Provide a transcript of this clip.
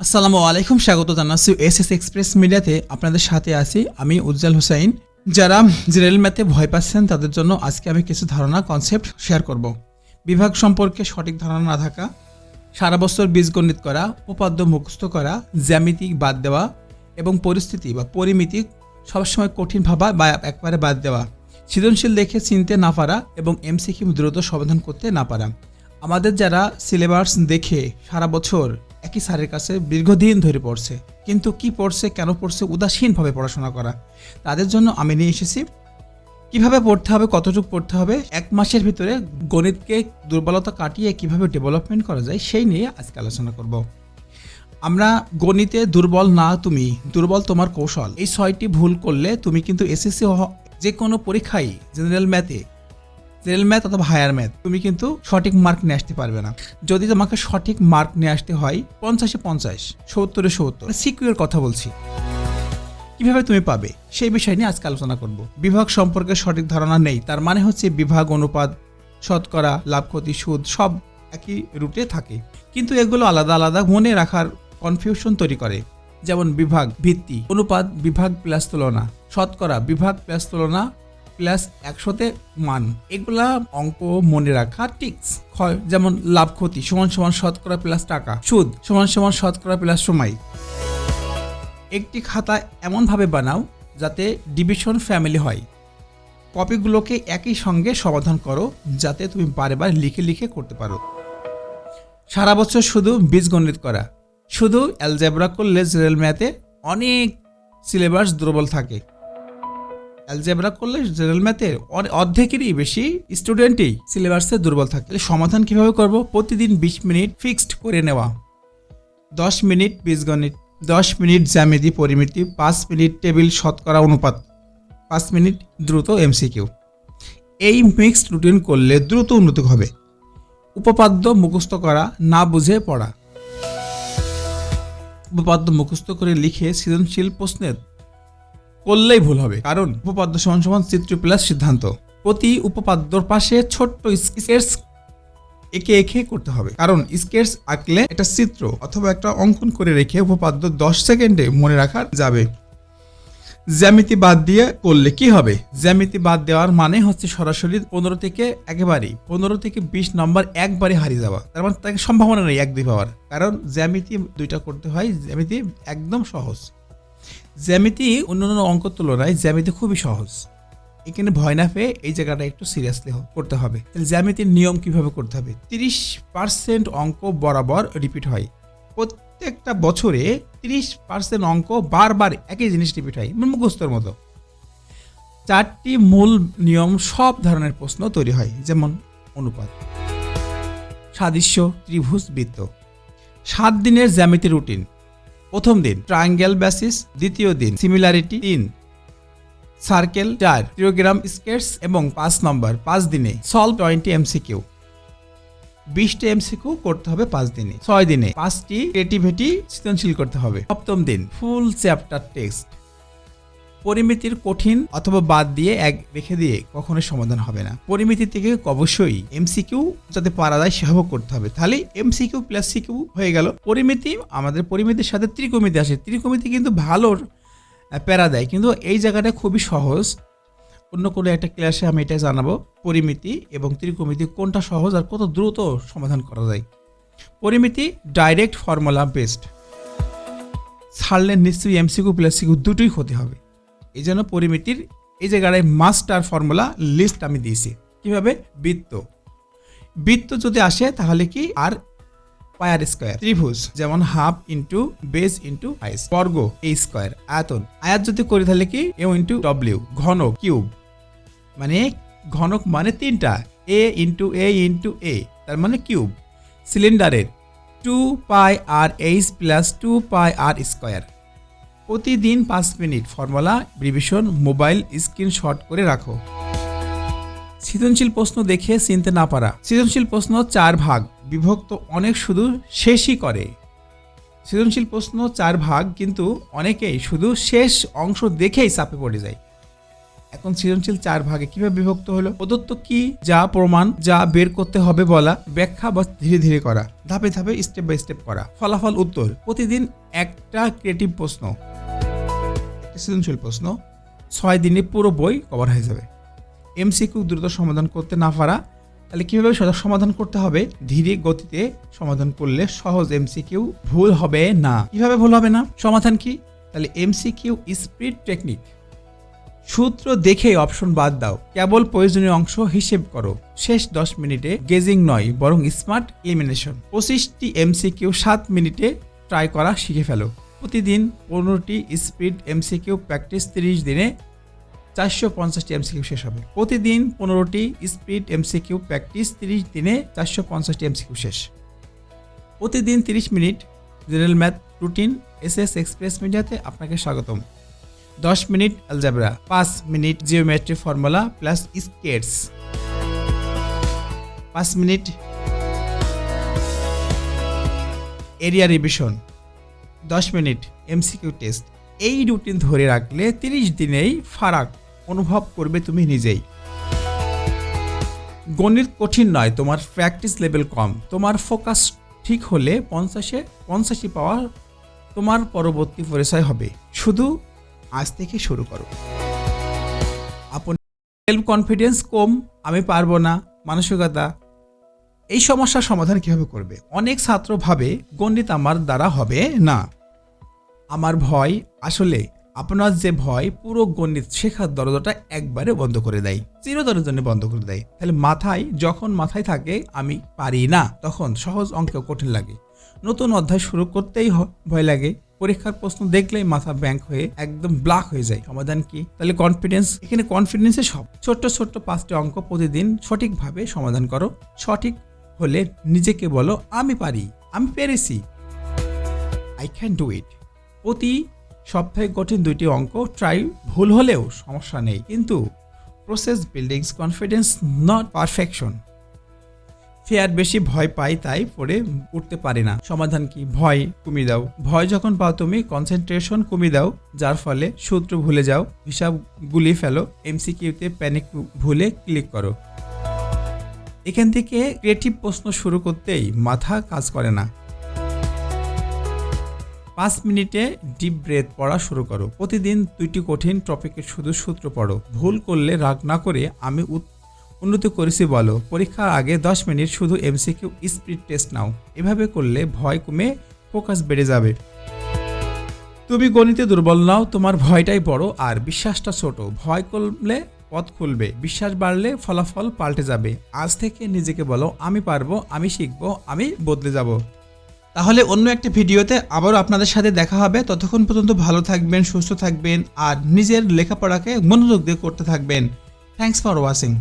আসসালামু আলাইকুম, স্বাগত জানাচ্ছি এসএস এক্সপ্রেস মিডিয়াতে। আপনাদের সাথে আছি আমি উজ্জ্বল হোসাইন। যারা জেনারেল ম্যাথে ভয় পাচ্ছেন তাদের জন্য আজকে আমি কিছু ধারণা কনসেপ্ট শেয়ার করব। বিভাগ সম্পর্কে সঠিক ধারণা না থাকা, সারা বছর বীজগণিত করা, উপপাদ্য মুখস্থ করা, জ্যামিতি বাদ দেওয়া এবং পরিস্থিতি বা পরিমিতি সবসময় কঠিন ভাবা বা একবারে বাদ দেওয়া, সৃজনশীল দেখে চিনতে না পারা এবং এমসিকিউ দ্রুত সমাধান করতে না পারা। আমাদের যারা সিলেবাস দেখে সারা বছর একই স্যারের কাছে দীর্ঘদিন ধরে পড়ছে, কিন্তু কি পড়ছে, কেন পড়ছে, উদাসীনভাবে পড়াশোনা করা, তাদের জন্য আমি নিয়ে এসেছি কিভাবে পড়তে হবে, কতটুকু পড়তে হবে, এক মাসের ভিতরে গণিতকে দুর্বলতা কাটিয়ে কিভাবে ডেভেলপমেন্ট করা যায় সেই নিয়ে আজকে আলোচনা করব। আমরা গণিতে দুর্বল না তুমি, দুর্বল তোমার কৌশল। এই 6টি ভুল করলে তুমি কিন্তু এসএসসি যে কোনো পরীক্ষায় জেনারেল ম্যাথ অথবা হায়ার ম্যাথ তুমি কিন্তু সঠিক মার্ক নিয়ে আসতে পারবে না। যদি তোমাকে সঠিক মার্ক নিয়ে আসতে হয় 50-এ 50, 70-এ 70, সিকিউর কথা বলছি, কিভাবে তুমি পাবে সেই বিষয় নিয়ে আজকে আলোচনা করব। বিভাগ সম্পর্কে সঠিক ধারণা নেই, তার মানে হচ্ছে বিভাগ, অনুপাত, শতকরা, লাভ, ক্ষতি, সুদ সব একই রুটে থাকে, কিন্তু এগুলো আলাদা আলাদা মনে রাখার কনফিউশন তৈরি করে। যেমন বিভাগ ভিত্তি, অনুপাত বিভাগ প্লাস তুলনা, শতকরা বিভাগ প্লাস তুলনা প্লাস 100-তে মান, এগুলা অঙ্ক মনে রাখা টিক্স। যেমন লাভ ক্ষতি সমান সমান শতকরা প্লাস টাকা, সুদ সমান সমান শতকরা প্লাস সময়। একটি খাতা এমনভাবে বানাও যাতে ডিভিশন ফ্যামিলি হয়। কপিগুলোকে একই সঙ্গে সমাধান করো যাতে তুমি বারবার লিখে লিখে করতে পারো। সারা বছর শুধু বীজগণিত করা, শুধু অ্যালজেব্রা করলে জেনারেল ম্যাথে অনেক সিলেবাস দুর্বল থাকে। অ্যালজেব্রা করলে জেনারেল ম্যাথের অর্ধেকেরই বেশি স্টুডেন্টই সিলেবাসে দুর্বল থাকে। সমাধান কিভাবে করব? প্রতিদিন 20 মিনিট ফিক্সড করে নেওয়া, 10 মিনিট বীজগণিত, 10 মিনিট জ্যামিতি পরিমিতি, 5 মিনিট টেবিল, শতকরা, অনুপাত, 5 মিনিট দ্রুত এমসিকিউ। এই মিক্সড রুটিন করলে দ্রুত উন্নতি হবে। উপপাদ্য মুখস্থ করা, না বুঝে পড়া। উপপাদ্য মুখস্থ করে লিখে সৃজনশীল প্রশ্নের করলেই ভুল হবে, কারণ উপপাদ্য সমান সমান চিত্র প্লাস সিদ্ধান্ত। প্রতি উপপাদ্যর পাশে ছোট্ট স্কেচ এঁকে এঁকে করতে হবে, কারণ স্কেচ আঁকলে একটা চিত্র অথবা একটা অঙ্কন করে রেখে উপপাদ্য 10 সেকেন্ডে মনে রাখা যাবে। জ্যামিতি বাদ দিয়ে করলে কি হবে? জ্যামিতি বাদ দেওয়ার মানে হচ্ছে সরাসরি 15 থেকে 20 নম্বর একবারে হারিয়ে যাওয়া। তার মানে তাকে সম্ভাবনা নেই 1-2 পাওয়ার, কারণ জ্যামিতি 2টা করতে হয়। জ্যামিতি একদম সহজ। জ্যামিতি অন্যান্য অঙ্ক তুলনায় জ্যামিতি খুবই সহজ। এখানে ভয় না পেয়ে এই জায়গাটা একটু সিরিয়াসলি করতে হবে। জ্যামিতির নিয়ম কিভাবে করতে হবে? 30% অঙ্ক বরাবর রিপিট হয়। প্রত্যেকটা বছরে 30% অঙ্ক বারবার একই জিনিস রিপিট হয়, মুখস্থের মতো। 4টি মূল নিয়ম সব ধরনের প্রশ্ন তৈরি হয়, যেমন অনুপাত, সাদৃশ্য, ত্রিভুজ, বৃত্ত। 7 দিনের জ্যামিতি রুটিন। প্রথম দিন ট্রায়াঙ্গেল বেসিস, দ্বিতীয় দিন সিমিলারিটি, 3 সার্কেল, 4 ট্রিওগ্রাম স্কেটস এবং 5 নম্বর 5 দিনে সলভ 20 এমসিকিউ। 20টি এমসিকিউ করতে হবে 5 দিনে। 6 দিনে 5টি ক্রিয়েটিভিটি সৃজনশীল করতে হবে। সপ্তম দিন ফুল চ্যাপ্টার টেক্সট। পরিমিতির কঠিন অথবা বাদ দিয়ে এক রেখে দিয়ে কখনো সমাধান হবে না। পরিমিতি থেকে অবশ্যই এমসিকিউ যাতে পারা যায় সেভাবে করতে হবে, তাহলে এমসিকিউ প্লাস সিকিউ হয়ে গেল। পরিমিতি, আমাদের পরিমিতির সাথে ত্রিকোণমিতি আসে। ত্রিকোণমিতি কিন্তু ভালো প্যারা দেয়, কিন্তু এই জায়গাটা খুবই সহজ। অন্য কোনো একটা ক্লাসে আমি এটা জানাবো পরিমিতি এবং ত্রিকোণমিতি কোনটা সহজ আর কত দ্রুত সমাধান করা যায়। পরিমিতি ডাইরেক্ট ফর্মুলা বেসড, ছাড়লে নিশ্চয়ই এমসিকিউ প্লাস সিকিউ দুটোই হতে হবে। এই জন্য পরিমিতির এই জায়গায় মাস্টার ফর্মুলা লিস্ট আমি দিয়েছি। কিভাবে? বৃত্ত যদি আসে তাহলে কি আর পায়ার স্কোয়ার, ত্রিভুজ যেমন হাফ ইন্টু বেস ইন্টু হাইস, বর্গ এ স্কোয়ার, আয়তন, আয়াত যদি করি তাহলে কি এ ইন্টু ডব্লিউ, ঘনক কিউব, মানে ঘনক মানে 3টা, এ ইন্টু এ তার মানে কিউব। সিলিন্ডারের 2 পাই আর এইচ প্লাস 2 পাই আর স্কোয়ার। প্রতিদিন 5 minute formula revision, mobile screenshot করে রাখো। সৃজনশীল প্রশ্ন দেখে চিনতে না পারা। সৃজনশীল প্রশ্ন 4 ভাগ বিভক্ত, অনেক শুধু শেষই করে। সৃজনশীল প্রশ্ন 4 ভাগ, কিন্তু অনেকেই শুধু শেষ অংশ দেখেই চাপে পড়ে যায়। এখন সৃজনশীল 4 ভাগে কিভাবে বিভক্ত হলো? প্রদত্ত কি, যা প্রমাণ, যা বের করতে হবে বলা, ব্যাখ্যা বা ধীরে ধীরে করা, ধাপে ধাপে স্টেপ বাই স্টেপ করা। ফলাফল উত্তর, প্রতিদিন একটা ক্রিয়েটিভ প্রশ্ন, সৃজনশীল প্রশ্ন, 6 দিনে পুরো বই কভার হয়ে যাবে। এমসিকিউ দ্রুত সমাধান করতে না পারা, তাহলে কিভাবে সমাধান করতে হবে? ধীরে গতিতে সমাধান করলে সহজ এমসিকিউ ভুল হবে না। কিভাবে ভুল হবে না? সমাধান কি? তাহলে এমসিকিউ স্পিড টেকনিক। সূত্র দেখে অপশন বাদ দাও, কেবল প্রয়োজনীয় অংশ হিসেব করো। শেষ 10 মিনিটে গেজিং নয়, বরং স্মার্ট এলিমিনেশন। 25টি এমসিকিউ 7 মিনিটে ট্রাই করা শিখে ফেলো। প্রতিদিন 15টি স্পিড এমসিকিউ প্র্যাকটিস, 30 দিনে 450টি এমসিকিউ শেষ হবে। প্রতিদিন 15টি স্পিড এমসিকিউ প্র্যাকটিস, 30 দিনে 450টি এমসিকিউ শেষ। প্রতিদিন 30 minute general math routine. SS express মিডিয়াতে আপনাকে স্বাগতম। 10 minute algebra, 5 minute geometry formula plus skates, 5 minute area revision, 10 minute MCQ test. এই রুটিন ধরে রাখলে 30 দিনেই ফারাক অনুভব করবে তুমি নিজেই। গণিত কঠিন নয়, তোমার প্র্যাকটিস লেভেল কম। তোমার ফোকাস ঠিক হলে 85 পাওয়া তোমার পরবর্তী পরিচয় হবে। শুধু আজ থেকে শুরু করো। আপনি সেলফ কনফিডেন্স কম, আমি পারবো না মানসিকতা, এই সমস্যার সমাধান কিভাবে করবে? অনেক ছাত্র ভাবে গণিত আমার দ্বারা হবে না, আমার ভয়। আসলে আপনার যে ভয় পুরো গণিত শেখার দরজাটা একবারে বন্ধ করে দেয়, চিরতরের জন্য বন্ধ করে দেয়। তাহলে যখন মাথায় থাকে আমি পারি না, তখন সহজ অঙ্ক কঠিন লাগে। নতুন অধ্যায় শুরু করতেই ভয় লাগে। পরীক্ষার প্রশ্ন দেখলেই মাথা ব্যাংক হয়ে একদম ব্ল্যাক হয়ে যায়। সমাধান কি? তাহলে কনফিডেন্স। এখানে কনফিডেন্সে সব। ছোট্ট 5টি অঙ্ক প্রতিদিন সঠিকভাবে সমাধান করো। সঠিক হলে নিজেকে বলো আমি পারি, আমি পেরেছি, আই ক্যান ডু ইট। প্রতি সপ্তাহে কঠিন 2টি অঙ্ক ট্রাই, ভুল হলেও সমস্যা নেই, কিন্তু process buildings confidence, not perfection. Fair বেশি ভয় পাই, তাই পড়ে উঠতে পারি না। সমাধান কি? ভয় কমিয়ে দাও। ভয় যখন পাও তুমি কনসেন্ট্রেশন কমিয়ে দাও, যার ফলে সূত্র ভুলে যাও, হিসাব গুলিয়ে ফেলো। এমসিকিউতে প্যানিক ভুলে ক্লিক করো। এখান থেকে ক্রিয়েটিভ প্রশ্ন শুরু করতেই মাথা কাজ করে না। 5 মিনিটে ডিপ ব্রেথ পড়া শুরু করো। প্রতিদিন 2টি কঠিন টপিকের শুধু সূত্র পড়ো। ভুল করলে রাগ না করে আমি উন্নতি করেছি বলো। পরীক্ষার আগে 10 মিনিট শুধু এমসিকিউ স্পিড টেস্ট নাও। এভাবে করলে ভয় কমে ফোকাস বেড়ে যাবে। তুমি গণিতে দুর্বল নাও, তোমার ভয়টাই বড় আর বিশ্বাসটা ছোট। ভয় করলে পথ খুলবে, বিশ্বাস বাড়লে ফলাফল পাল্টে যাবে। আজ থেকে নিজেকে বলো আমি পারবো, আমি শিখবো, আমি বদলে যাব। তাহলে অন্য একটা ভিডিওতে আবারও আপনাদের সাথে দেখা হবে। ততক্ষণ পর্যন্ত ভালো থাকবেন, সুস্থ থাকবেন আর নিজের লেখাপড়াকে মনোযোগ দিয়ে করতে থাকবেন। Thanks for watching.